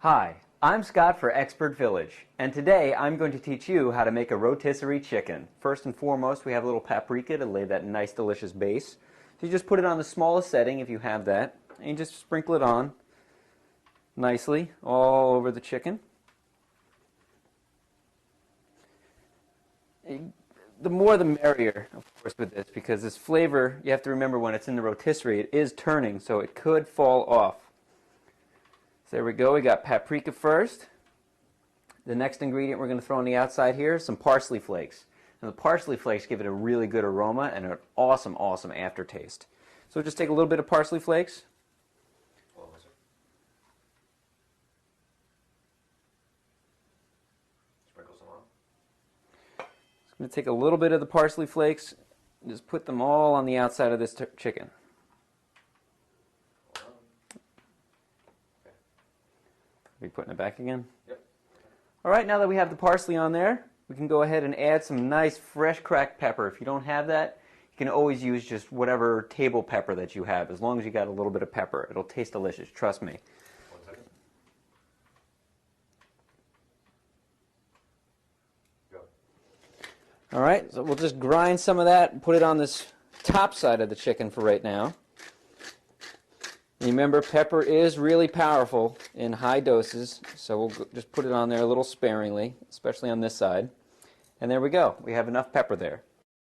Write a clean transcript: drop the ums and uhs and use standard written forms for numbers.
Hi, I'm Scott for Expert Village, and today I'm going to teach you how to make a rotisserie chicken. First and foremost, we have a little paprika to lay that nice delicious base. So you just put it on the smallest setting if you have that, and you just sprinkle it on nicely all over the chicken. The more the merrier, of course, with this, because this flavor, you have to remember when it's in the rotisserie, it is turning, so it could fall off. So there we go, we got paprika first. The next ingredient we're going to throw on the outside here is some parsley flakes. And the parsley flakes give it a really good aroma and an awesome, awesome aftertaste. So just take a little bit of parsley flakes. Sprinkle some on. I'm going to take a little bit of the parsley flakes and just put them all on the outside of this chicken. Are you putting it back again? Yep. All right, now that we have the parsley on there, we can go ahead and add some nice fresh cracked pepper. If you don't have that, you can always use just whatever table pepper that you have, as long as you got a little bit of pepper. It'll taste delicious, trust me. 1 second. Go. All right, so we'll just grind some of that and put it on this top side of the chicken for right now. Remember, pepper is really powerful in high doses, so we'll just put it on there a little sparingly, especially on this side. And there we go. We have enough pepper there.